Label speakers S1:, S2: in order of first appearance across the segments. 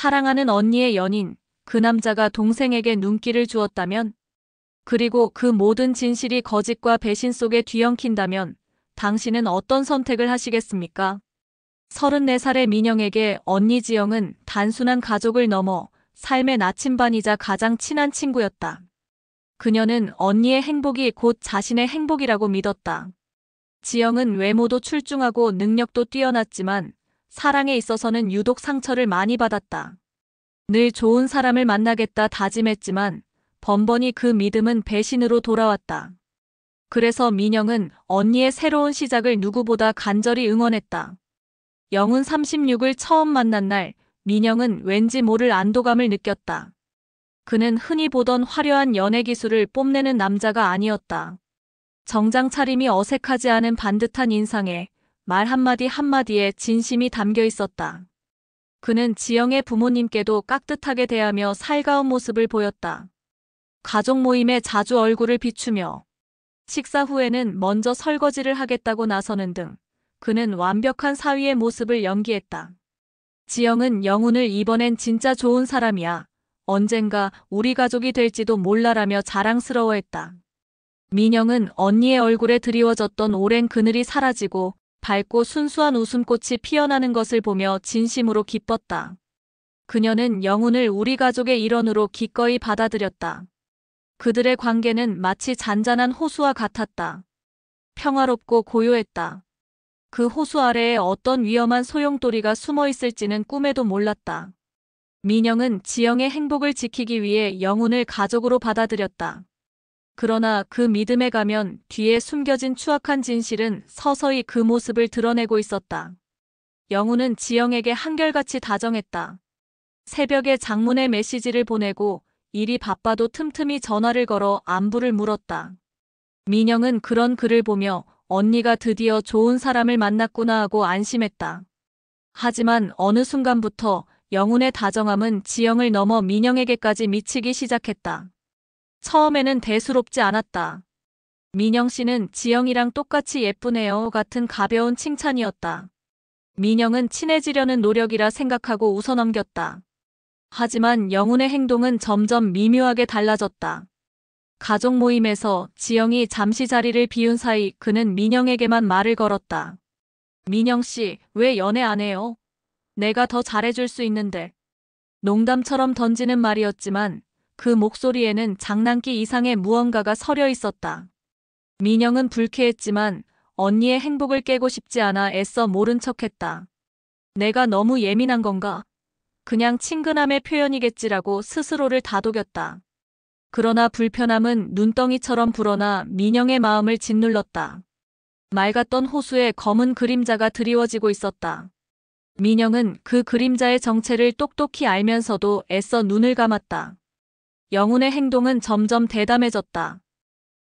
S1: 사랑하는 언니의 연인, 그 남자가 동생에게 눈길을 주었다면, 그리고 그 모든 진실이 거짓과 배신 속에 뒤엉킨다면 당신은 어떤 선택을 하시겠습니까? 34살의 민영에게 언니 지영은 단순한 가족을 넘어 삶의 나침반이자 가장 친한 친구였다. 그녀는 언니의 행복이 곧 자신의 행복이라고 믿었다. 지영은 외모도 출중하고 능력도 뛰어났지만 사랑에 있어서는 유독 상처를 많이 받았다. 늘 좋은 사람을 만나겠다 다짐했지만 번번이 그 믿음은 배신으로 돌아왔다. 그래서 민영은 언니의 새로운 시작을 누구보다 간절히 응원했다. 영훈 36을 처음 만난 날 민영은 왠지 모를 안도감을 느꼈다. 그는 흔히 보던 화려한 연애 기술을 뽐내는 남자가 아니었다. 정장 차림이 어색하지 않은 반듯한 인상에 말 한마디 한마디에 진심이 담겨 있었다. 그는 지영의 부모님께도 깍듯하게 대하며 살가운 모습을 보였다. 가족 모임에 자주 얼굴을 비추며 식사 후에는 먼저 설거지를 하겠다고 나서는 등 그는 완벽한 사위의 모습을 연기했다. 지영은 영훈을 이번엔 진짜 좋은 사람이야. 언젠가 우리 가족이 될지도 몰라라며 자랑스러워했다. 민영은 언니의 얼굴에 드리워졌던 오랜 그늘이 사라지고 밝고 순수한 웃음꽃이 피어나는 것을 보며 진심으로 기뻤다. 그녀는 영훈을 우리 가족의 일원으로 기꺼이 받아들였다. 그들의 관계는 마치 잔잔한 호수와 같았다. 평화롭고 고요했다. 그 호수 아래에 어떤 위험한 소용돌이가 숨어 있을지는 꿈에도 몰랐다. 민영은 지영의 행복을 지키기 위해 영훈을 가족으로 받아들였다. 그러나 그 믿음에 가면 뒤에 숨겨진 추악한 진실은 서서히 그 모습을 드러내고 있었다. 영훈은 지영에게 한결같이 다정했다. 새벽에 장문의 메시지를 보내고 일이 바빠도 틈틈이 전화를 걸어 안부를 물었다. 민영은 그런 글을 보며 언니가 드디어 좋은 사람을 만났구나 하고 안심했다. 하지만 어느 순간부터 영훈의 다정함은 지영을 넘어 민영에게까지 미치기 시작했다. 처음에는 대수롭지 않았다. 민영 씨는 지영이랑 똑같이 예쁘네요 같은 가벼운 칭찬이었다. 민영은 친해지려는 노력이라 생각하고 웃어넘겼다. 하지만 영훈의 행동은 점점 미묘하게 달라졌다. 가족 모임에서 지영이 잠시 자리를 비운 사이 그는 민영에게만 말을 걸었다. 민영 씨, 왜 연애 안 해요? 내가 더 잘해줄 수 있는데. 농담처럼 던지는 말이었지만 그 목소리에는 장난기 이상의 무언가가 서려 있었다. 민영은 불쾌했지만 언니의 행복을 깨고 싶지 않아 애써 모른 척했다. 내가 너무 예민한 건가? 그냥 친근함의 표현이겠지라고 스스로를 다독였다. 그러나 불편함은 눈덩이처럼 불어나 민영의 마음을 짓눌렀다. 맑았던 호수에 검은 그림자가 드리워지고 있었다. 민영은 그 그림자의 정체를 똑똑히 알면서도 애써 눈을 감았다. 영훈의 행동은 점점 대담해졌다.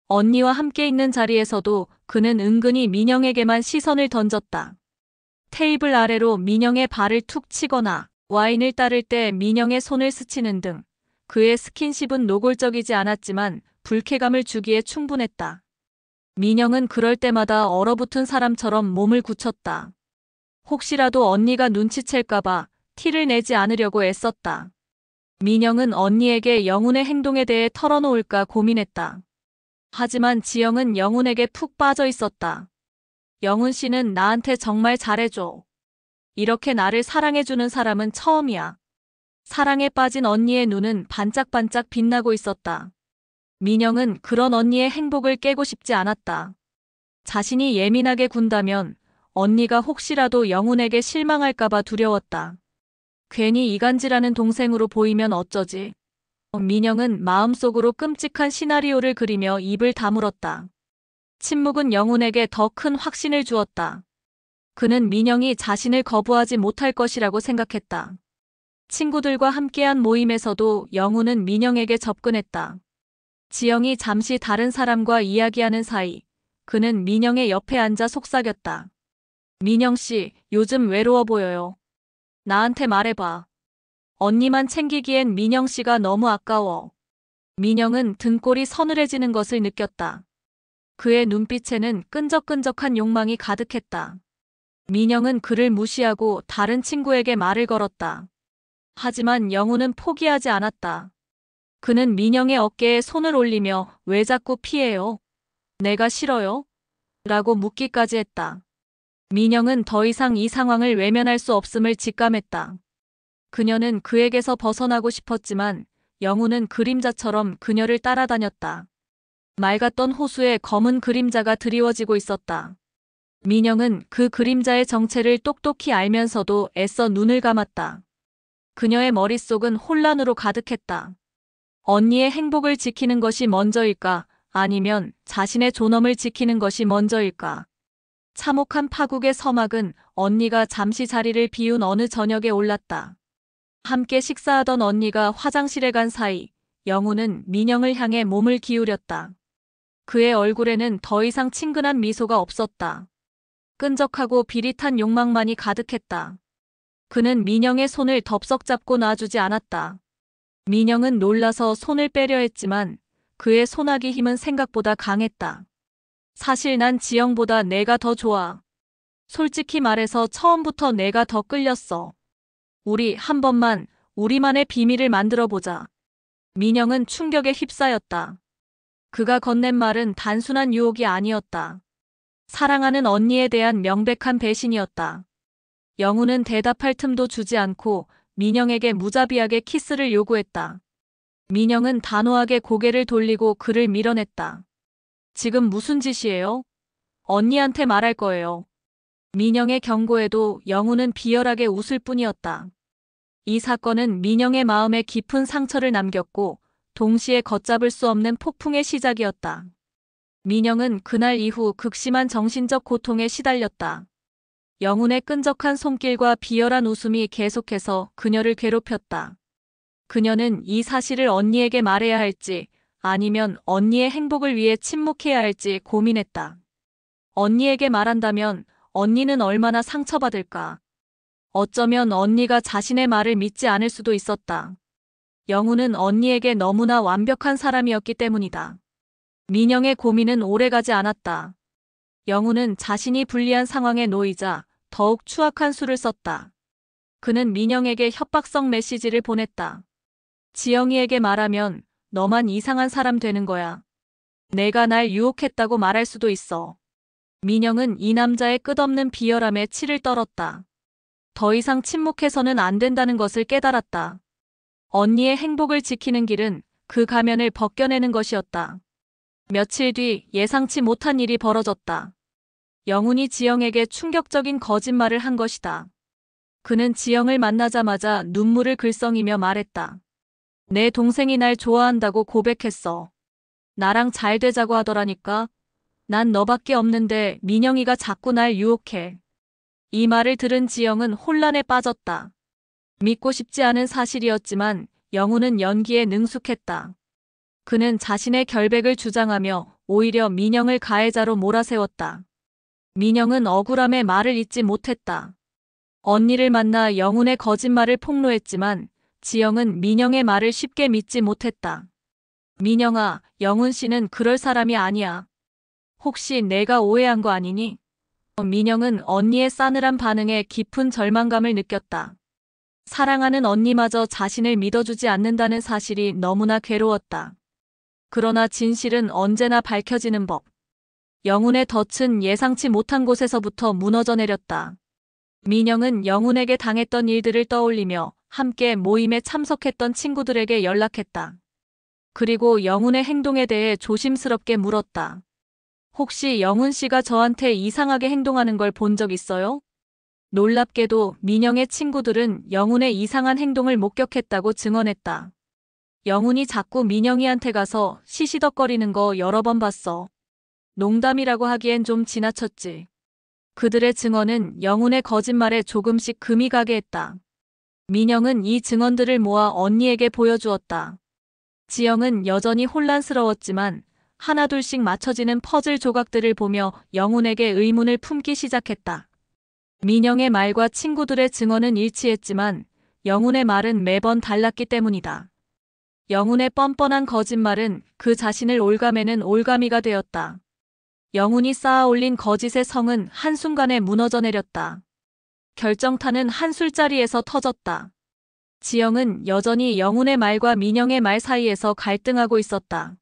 S1: 언니와 함께 있는 자리에서도 그는 은근히 민영에게만 시선을 던졌다. 테이블 아래로 민영의 발을 툭 치거나 와인을 따를 때 민영의 손을 스치는 등 그의 스킨십은 노골적이지 않았지만 불쾌감을 주기에 충분했다. 민영은 그럴 때마다 얼어붙은 사람처럼 몸을 굳혔다. 혹시라도 언니가 눈치챌까봐 티를 내지 않으려고 애썼다. 민영은 언니에게 영훈의 행동에 대해 털어놓을까 고민했다. 하지만 지영은 영훈에게 푹 빠져 있었다. 영훈 씨는 나한테 정말 잘해줘. 이렇게 나를 사랑해주는 사람은 처음이야. 사랑에 빠진 언니의 눈은 반짝반짝 빛나고 있었다. 민영은 그런 언니의 행복을 깨고 싶지 않았다. 자신이 예민하게 군다면 언니가 혹시라도 영훈에게 실망할까봐 두려웠다. 괜히 이간질하는 동생으로 보이면 어쩌지. 민영은 마음속으로 끔찍한 시나리오를 그리며 입을 다물었다. 침묵은 영훈에게 더 큰 확신을 주었다. 그는 민영이 자신을 거부하지 못할 것이라고 생각했다. 친구들과 함께한 모임에서도 영훈은 민영에게 접근했다. 지영이 잠시 다른 사람과 이야기하는 사이 그는 민영의 옆에 앉아 속삭였다. 민영 씨, 요즘 외로워 보여요. 나한테 말해봐. 언니만 챙기기엔 민영 씨가 너무 아까워. 민영은 등골이 서늘해지는 것을 느꼈다. 그의 눈빛에는 끈적끈적한 욕망이 가득했다. 민영은 그를 무시하고 다른 친구에게 말을 걸었다. 하지만 영훈은 포기하지 않았다. 그는 민영의 어깨에 손을 올리며 왜 자꾸 피해요? 내가 싫어요? 라고 묻기까지 했다. 민영은 더 이상 이 상황을 외면할 수 없음을 직감했다. 그녀는 그에게서 벗어나고 싶었지만 영훈은 그림자처럼 그녀를 따라다녔다. 맑았던 호수에 검은 그림자가 드리워지고 있었다. 민영은 그 그림자의 정체를 똑똑히 알면서도 애써 눈을 감았다. 그녀의 머릿속은 혼란으로 가득했다. 언니의 행복을 지키는 것이 먼저일까? 아니면 자신의 존엄을 지키는 것이 먼저일까? 참혹한 파국의 서막은 언니가 잠시 자리를 비운 어느 저녁에 올랐다. 함께 식사하던 언니가 화장실에 간 사이 영훈은 민영을 향해 몸을 기울였다. 그의 얼굴에는 더 이상 친근한 미소가 없었다. 끈적하고 비릿한 욕망만이 가득했다. 그는 민영의 손을 덥석 잡고 놔주지 않았다. 민영은 놀라서 손을 빼려 했지만 그의 손아귀 힘은 생각보다 강했다. 사실 난 지영보다 내가 더 좋아. 솔직히 말해서 처음부터 내가 더 끌렸어. 우리 한 번만 우리만의 비밀을 만들어보자. 민영은 충격에 휩싸였다. 그가 건넨 말은 단순한 유혹이 아니었다. 사랑하는 언니에 대한 명백한 배신이었다. 영훈은 대답할 틈도 주지 않고 민영에게 무자비하게 키스를 요구했다. 민영은 단호하게 고개를 돌리고 그를 밀어냈다. 지금 무슨 짓이에요? 언니한테 말할 거예요. 민영의 경고에도 영훈은 비열하게 웃을 뿐이었다. 이 사건은 민영의 마음에 깊은 상처를 남겼고 동시에 걷잡을 수 없는 폭풍의 시작이었다. 민영은 그날 이후 극심한 정신적 고통에 시달렸다. 영훈의 끈적한 손길과 비열한 웃음이 계속해서 그녀를 괴롭혔다. 그녀는 이 사실을 언니에게 말해야 할지 아니면 언니의 행복을 위해 침묵해야 할지 고민했다. 언니에게 말한다면 언니는 얼마나 상처받을까? 어쩌면 언니가 자신의 말을 믿지 않을 수도 있었다. 영훈은 언니에게 너무나 완벽한 사람이었기 때문이다. 민영의 고민은 오래가지 않았다. 영훈은 자신이 불리한 상황에 놓이자 더욱 추악한 수를 썼다. 그는 민영에게 협박성 메시지를 보냈다. 지영이에게 말하면 너만 이상한 사람 되는 거야. 내가 날 유혹했다고 말할 수도 있어. 민영은 이 남자의 끝없는 비열함에 치를 떨었다. 더 이상 침묵해서는 안 된다는 것을 깨달았다. 언니의 행복을 지키는 길은 그 가면을 벗겨내는 것이었다. 며칠 뒤 예상치 못한 일이 벌어졌다. 영훈이 지영에게 충격적인 거짓말을 한 것이다. 그는 지영을 만나자마자 눈물을 글썽이며 말했다. 내 동생이 날 좋아한다고 고백했어. 나랑 잘 되자고 하더라니까. 난 너밖에 없는데 민영이가 자꾸 날 유혹해. 이 말을 들은 지영은 혼란에 빠졌다. 믿고 싶지 않은 사실이었지만 영훈은 연기에 능숙했다. 그는 자신의 결백을 주장하며 오히려 민영을 가해자로 몰아세웠다. 민영은 억울함에 말을 잇지 못했다. 언니를 만나 영훈의 거짓말을 폭로했지만 지영은 민영의 말을 쉽게 믿지 못했다. 민영아, 영훈 씨는 그럴 사람이 아니야. 혹시 내가 오해한 거 아니니? 민영은 언니의 싸늘한 반응에 깊은 절망감을 느꼈다. 사랑하는 언니마저 자신을 믿어주지 않는다는 사실이 너무나 괴로웠다. 그러나 진실은 언제나 밝혀지는 법. 영훈의 덫은 예상치 못한 곳에서부터 무너져 내렸다. 민영은 영훈에게 당했던 일들을 떠올리며 함께 모임에 참석했던 친구들에게 연락했다. 그리고 영훈의 행동에 대해 조심스럽게 물었다. 혹시 영훈 씨가 저한테 이상하게 행동하는 걸 본 적 있어요? 놀랍게도 민영의 친구들은 영훈의 이상한 행동을 목격했다고 증언했다. 영훈이 자꾸 민영이한테 가서 시시덕거리는 거 여러 번 봤어. 농담이라고 하기엔 좀 지나쳤지. 그들의 증언은 영훈의 거짓말에 조금씩 금이 가게 했다. 민영은 이 증언들을 모아 언니에게 보여주었다. 지영은 여전히 혼란스러웠지만 하나둘씩 맞춰지는 퍼즐 조각들을 보며 영훈에게 의문을 품기 시작했다. 민영의 말과 친구들의 증언은 일치했지만 영훈의 말은 매번 달랐기 때문이다. 영훈의 뻔뻔한 거짓말은 그 자신을 올가매는 올가미가 되었다. 영훈이 쌓아올린 거짓의 성은 한순간에 무너져 내렸다. 결정타는 한 술자리에서 터졌다. 지영은 여전히 영훈의 말과 민영의 말 사이에서 갈등하고 있었다.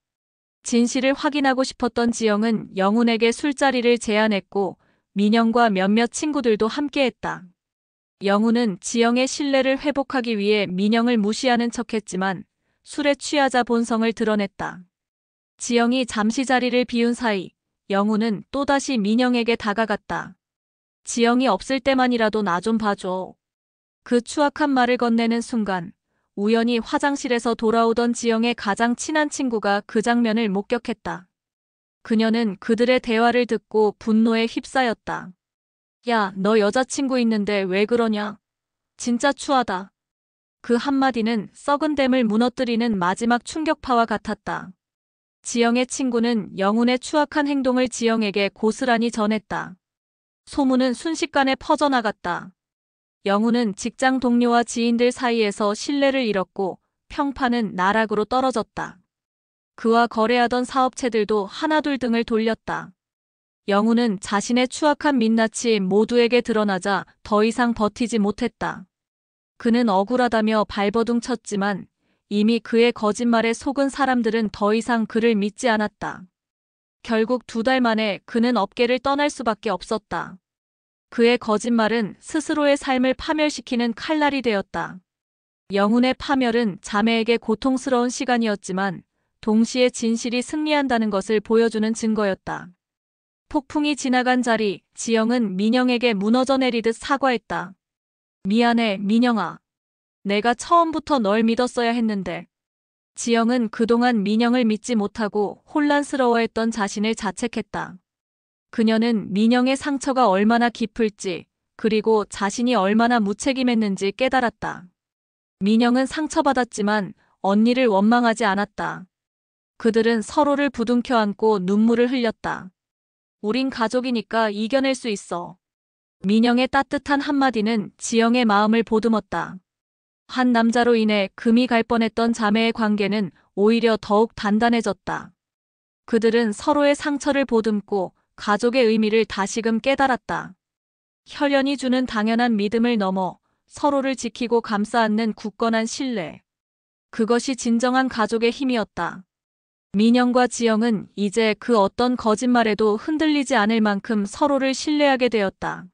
S1: 진실을 확인하고 싶었던 지영은 영훈에게 술자리를 제안했고 민영과 몇몇 친구들도 함께했다. 영훈은 지영의 신뢰를 회복하기 위해 민영을 무시하는 척했지만 술에 취하자 본성을 드러냈다. 지영이 잠시 자리를 비운 사이 영훈은 또다시 민영에게 다가갔다. 지영이 없을 때만이라도 나 좀 봐줘. 그 추악한 말을 건네는 순간 우연히 화장실에서 돌아오던 지영의 가장 친한 친구가 그 장면을 목격했다. 그녀는 그들의 대화를 듣고 분노에 휩싸였다. 야, 너 여자친구 있는데 왜 그러냐? 진짜 추하다. 그 한마디는 썩은 댐을 무너뜨리는 마지막 충격파와 같았다. 지영의 친구는 영훈의 추악한 행동을 지영에게 고스란히 전했다. 소문은 순식간에 퍼져나갔다. 영훈은 직장 동료와 지인들 사이에서 신뢰를 잃었고 평판은 나락으로 떨어졌다. 그와 거래하던 사업체들도 하나둘 등을 돌렸다. 영훈은 자신의 추악한 민낯이 모두에게 드러나자 더 이상 버티지 못했다. 그는 억울하다며 발버둥 쳤지만 이미 그의 거짓말에 속은 사람들은 더 이상 그를 믿지 않았다. 결국 2달 만에 그는 업계를 떠날 수밖에 없었다. 그의 거짓말은 스스로의 삶을 파멸시키는 칼날이 되었다. 영훈의 파멸은 자매에게 고통스러운 시간이었지만 동시에 진실이 승리한다는 것을 보여주는 증거였다. 폭풍이 지나간 자리, 지영은 민영에게 무너져 내리듯 사과했다. 미안해, 민영아. 내가 처음부터 널 믿었어야 했는데. 지영은 그동안 민영을 믿지 못하고 혼란스러워했던 자신을 자책했다. 그녀는 민영의 상처가 얼마나 깊을지, 그리고 자신이 얼마나 무책임했는지 깨달았다. 민영은 상처받았지만 언니를 원망하지 않았다. 그들은 서로를 부둥켜 안고 눈물을 흘렸다. 우린 가족이니까 이겨낼 수 있어. 민영의 따뜻한 한마디는 지영의 마음을 보듬었다. 한 남자로 인해 금이 갈 뻔했던 자매의 관계는 오히려 더욱 단단해졌다. 그들은 서로의 상처를 보듬고 가족의 의미를 다시금 깨달았다. 혈연이 주는 당연한 믿음을 넘어 서로를 지키고 감싸 안는 굳건한 신뢰. 그것이 진정한 가족의 힘이었다. 민영과 지영은 이제 그 어떤 거짓말에도 흔들리지 않을 만큼 서로를 신뢰하게 되었다.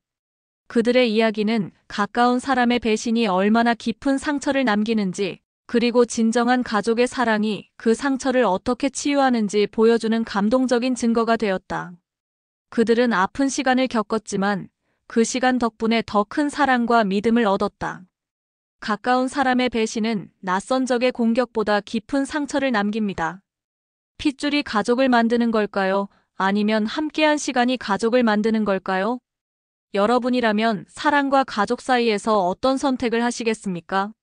S1: 그들의 이야기는 가까운 사람의 배신이 얼마나 깊은 상처를 남기는지, 그리고 진정한 가족의 사랑이 그 상처를 어떻게 치유하는지 보여주는 감동적인 증거가 되었다. 그들은 아픈 시간을 겪었지만 그 시간 덕분에 더 큰 사랑과 믿음을 얻었다. 가까운 사람의 배신은 낯선 적의 공격보다 깊은 상처를 남깁니다. 핏줄이 가족을 만드는 걸까요? 아니면 함께한 시간이 가족을 만드는 걸까요? 여러분이라면 사랑과 가족 사이에서 어떤 선택을 하시겠습니까?